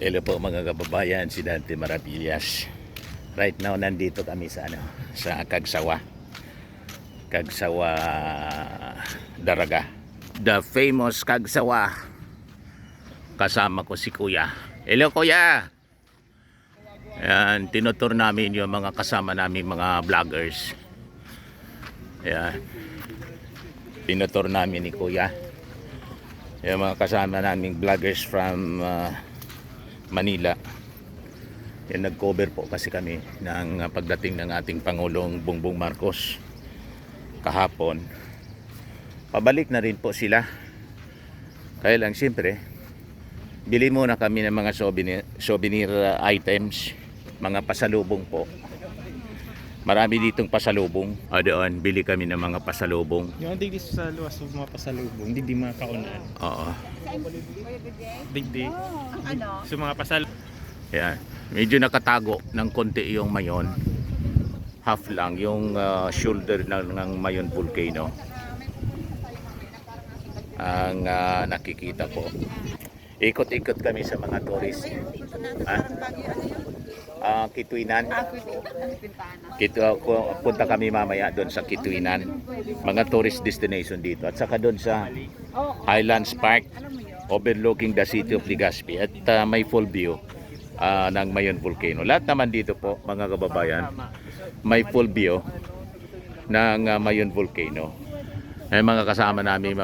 Hello po mga kababayan, si Dante Maravillas. Right now nandito kami sa sa Kagsawa. Kagsawa Daraga. The famous Kagsawa. Kasama ko si Kuya. Hello Kuya. Ayan, tinutur namin yung mga kasama namin mga vloggers. Ayan. Tinutur namin ni Kuya yung mga kasama naming vloggers from Manila. Yan, nag-cover po kasi kami ng pagdating ng ating Pangulong Bongbong Marcos kahapon. Pabalik na rin po sila. Kaya lang siyempre, bili muna kami ng mga souvenir items, mga pasalubong po. Marami ditong pasalubong. Doon, bili kami ng mga pasalubong. Yung digdi sa luwas ng mga pasalubong, hindi mga kaunaan. Oo. Digdi. So mga pasalubong. Yan. Medyo nakatago ng konti yung Mayon. Half lang yung shoulder ng Mayon volcano. Ang nakikita po. Ikot-ikot kami sa mga tourist. Kituinan. Punta kami mamaya doon sa Kituinan. Mga tourist destination dito. At saka doon sa Highlands Park, overlooking the city of Legazpi. At may full view ng Mayon volcano. Lahat naman dito po mga kababayan, may full view ng Mayon volcano. Ay mga kasama namin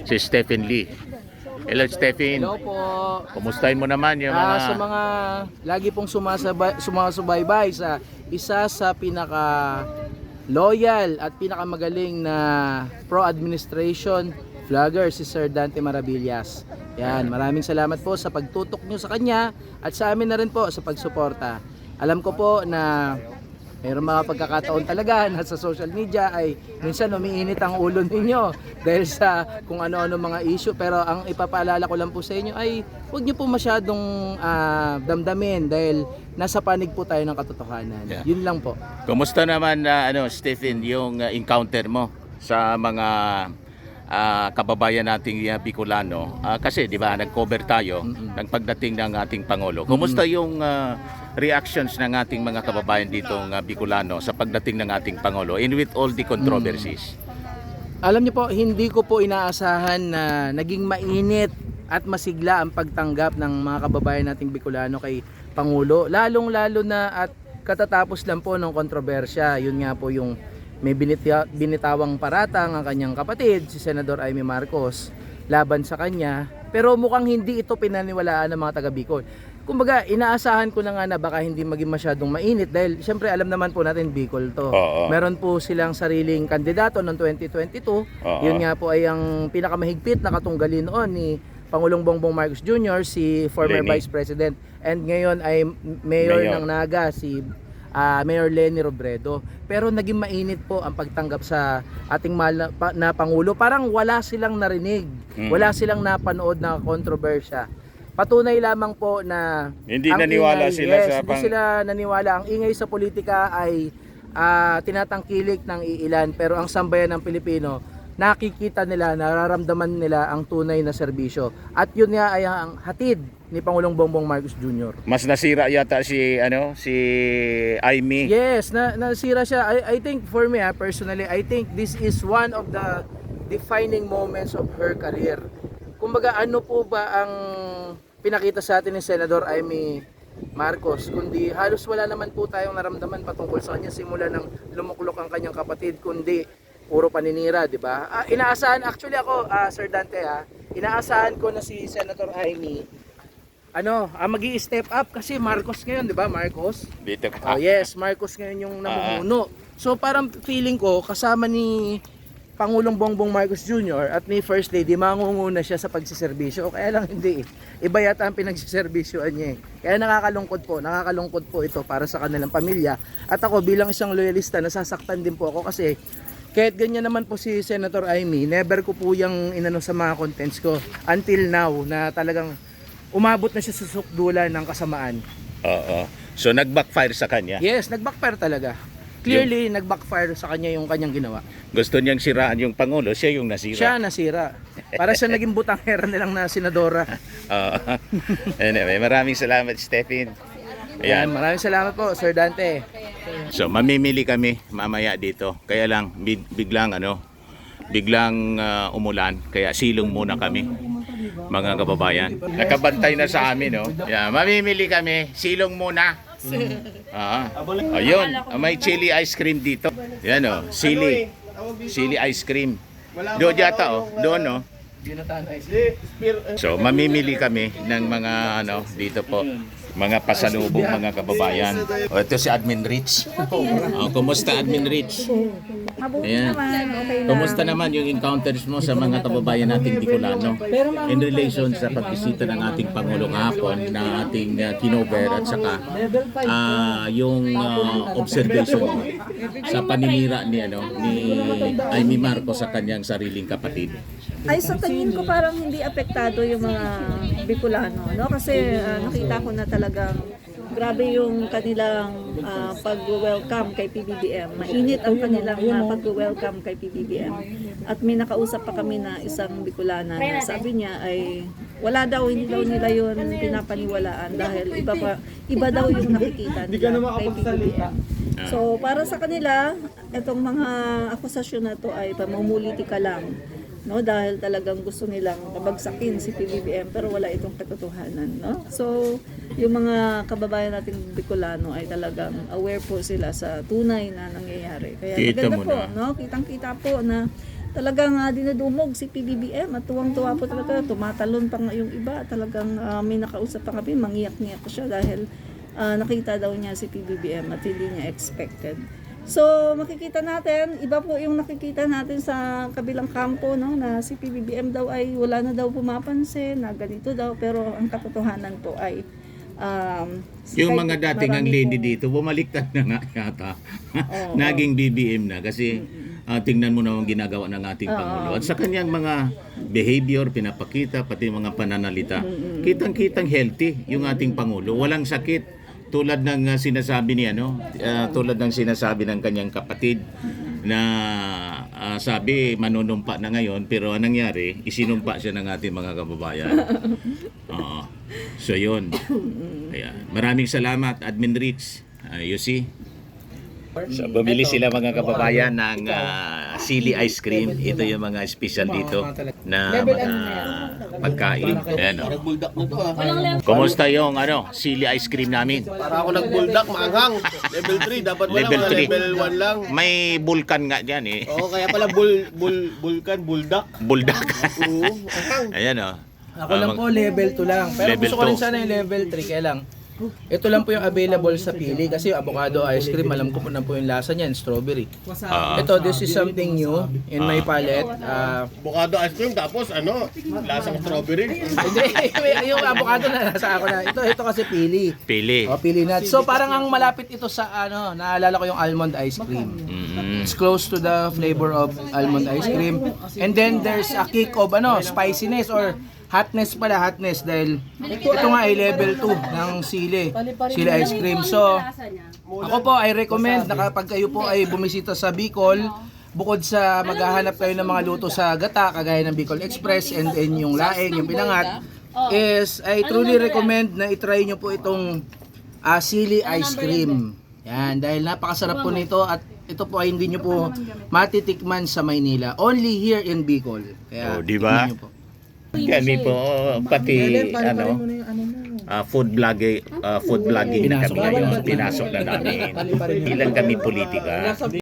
si Stephen Lee. Hello Stephen. Hello po. Kumustahin mo naman yung mga Sa mga lagi pong sumasubaybay sa isa sa pinaka loyal at pinakamagaling na pro-administration vlogger, si Sir Dante Maravillas. Yan, maraming salamat po sa pagtutok nyo sa kanya at sa amin na rin po sa pagsuporta. Alam ko po na mayroong mga pagkakataon talaga na sa social media ay minsan umiinit ang ulo ninyo dahil sa kung ano-ano mga issue, pero ang ipapaalala ko lang po sa inyo ay huwag nyo po masyadong damdamin dahil nasa panig po tayo ng katotohanan. Yeah. Yun lang po. Kumusta naman Stephen yung encounter mo sa mga kababayan nating Bicolano? Kasi di ba nag-cover tayo ng pagdating ng ating Pangulo. Kumusta yung reactions ng ating mga kababayan dito Bicolano sa pagdating ng ating Pangulo and with all the controversies? Alam niyo po, hindi ko po inaasahan na naging mainit at masigla ang pagtanggap ng mga kababayan nating Bicolano kay Pangulo. Lalong-lalo na at katatapos lang po ng kontrobersya. Yun nga po yung may binitawang paratang ang kanyang kapatid, si Senador Amy Marcos, laban sa kanya. Pero mukhang hindi ito pinaniwalaan ng mga taga Bicol. Kumbaga, inaasahan ko na nga na baka hindi maging masyadong mainit dahil siyempre alam naman po natin Bicol to. Meron po silang sariling kandidato noong 2022. Yun nga po ay ang pinakamahigpit na katunggali noon ni Pangulong Bongbong Marcos Jr., si former Lenny. Vice President. And ngayon ay Mayor ng Naga, si Mayor Lenny Robredo. Pero naging mainit po ang pagtanggap sa ating mahal na Pangulo. Parang wala silang narinig, wala silang napanood na kontrobersya. Patunay lamang po na Hindi naniwala ingay, sila sa hindi sila naniwala. Ang ingay sa politika ay tinatangkilik ng iilan, pero ang sambayan ng Pilipino, nakikita nila, nararamdaman nila ang tunay na serbisyo. At yun nga ay ang hatid ni Pangulong Bongbong Marcos Jr. Mas nasira yata si Amy. Yes, nasira siya. I think for me, personally, I think this is one of the defining moments of her career. Kumbaga, ano po ba ang pinakita sa atin ni Senador Amy Marcos? Kundi halos wala naman po tayong naramdaman patungkol sa kanya simula nang lumuklok ang kanyang kapatid, kundi puro paninira, di ba? Inaasahan, actually ako, Sir Dante, inaasahan ko na si Senator Amy magi-step up kasi Marcos ngayon, di ba? Marcos? Dito ka. Yes, Marcos ngayon yung namumuno. So parang feeling ko kasama ni Pangulong Bongbong Marcos Jr. at ni First Lady, mangunguna siya sa pagsiservisyo. Kaya lang hindi. Iba yata ang pinagsiservisyoan niya. Kaya nakakalungkot po ito para sa kanilang pamilya. At ako bilang isang loyalista, nasasaktan din po ako kasi kahit ganyan naman po si Senator Amy, never ko po yung inano sa mga contents ko until now na talagang umabot na siya sa sukdulan ng kasamaan. So nag-backfire sa kanya. Yes, nag-backfire talaga. Clearly, nag-backfire sa kanya yung kanyang ginawa. Gusto niyang siraan yung Pangulo, siya yung nasira. Siya nasira. Para siya naging butanghera nilang na senadora. Oo. Anyway, maraming salamat, Stephen. Ayan, Ayan. maraming salamat po, Sir Dante. So, mamimili kami mamaya dito. Kaya lang, biglang umulan. Kaya silong muna kami, mga kababayan. Nakabantay na sa amin, no? Yeah, mamimili kami. Silong muna. Ayun, may chili ice cream dito. Yan, oh, chili ice cream. Doon yata, oh. Doon, no? So, mamimili kami ng mga, dito po, mga pasalubong, mga kababayan. O, ito si Admin Rich. Kumusta, Admin Rich? Mabuti Ayan. naman, okay lang. Kumusta naman yung encounters mo sa mga kababayan nating Bicolano in relation sa pagbisita ng ating Pangulo kahapon na ating kinover at saka yung observation mo sa paninira ni Amy Marcos sa kanyang sariling kapatid. Ay, sa tingin ko parang hindi apektado yung mga Bicolano, no? Kasi nakita ko na talagang grabe yung kanilang pag-welcome kay PBBM. Mainit ang kanilang pag-welcome kay PBBM. At may nakausap pa kami na isang Bicolana na sabi niya ay wala daw, hindi daw nila yun pinapaniwalaan dahil iba daw yung nakikita nila kay PBBM. So, para sa kanila, itong mga akusasyon na to ay pamumulitika lang. No, dahil talagang gusto nilang pabagsakin si PBBM pero wala itong katotohanan, no? So, yung mga kababayan nating Bicolano ay talagang aware po sila sa tunay na nangyayari. Kaya Kita maganda mo po, na. no? Kitang-kita po na talagang dinudumog si PBBM at tuwang-tuwa po talaga, tumatalon pa nga yung iba, talagang may nakausap pa kami, mangiyak-ngiyak siya dahil nakita daw niya si PBBM at hindi niya expected. So, makikita natin, iba po yung nakikita natin sa kabilang kampo, no, na si PBBM daw ay wala na daw pumapansin, na ganito daw, pero ang katotohanan po ay Yung mga dating ang lady dito, bumaliktad na nga yata. Naging BBM na kasi tingnan mo na ang ginagawa ng ating Pangulo. At sa kanyang mga behavior, pinapakita, pati mga pananalita, kitang-kitang healthy yung ating Pangulo. Walang sakit. Tulad ng sinasabi ni tulad ng sinasabi ng kanyang kapatid na sabi manunumpa na ngayon pero anong nangyari isinumpa siya ng ating mga kababayan. So yun. Ayan. Maraming salamat Admin Rich. You see? So, bumili sila mga kababayan ng sili ice cream. Ito yung mga special dito na mga pagkain. Ayan, oh. Kumusta yung sili ice cream namin? Para ako nag-buldak, maanghang. Level 3, dapat wala Level mga 3. level 1 lang. May vulkan nga dyan eh. Oo, kaya pala buldak. Buldak. Oo, anghang. Ayan o. Ako lang po, level 2 lang. Pero Level gusto ko rin 2. sana yung level 3, kaya lang. Ito lang po yung available sa pili kasi yung avocado ice cream, alam ko po na po yung lasa niyan, strawberry. Ito, this is something new in my palette. Avocado ice cream, tapos lasang strawberry. Hindi, yung avocado na nasa ako na. Ito kasi pili. Pili. O, pili nuts. So parang ang malapit ito sa naalala ko yung almond ice cream. It's close to the flavor of almond ice cream. And then there's a kick of spiciness or hotness dahil ito nga ay level 2 ng sili ice cream. So ako po ay recommend na kapag kayo po ay bumisita sa Bicol, bukod sa maghahanap kayo ng mga luto sa gata kagaya ng Bicol Express and then yung laing, yung pinangat, is I truly recommend na itry nyo po itong sili ice cream. Yan, dahil napakasarap po nito at ito po ay hindi nyo po matitikman sa Maynila. Only here in Bicol. Kaya di ba? tikman nyo po. Kami po, pati food vlogging Pinasok kami ngayon. Pinasok na namin. Ilang kami politika.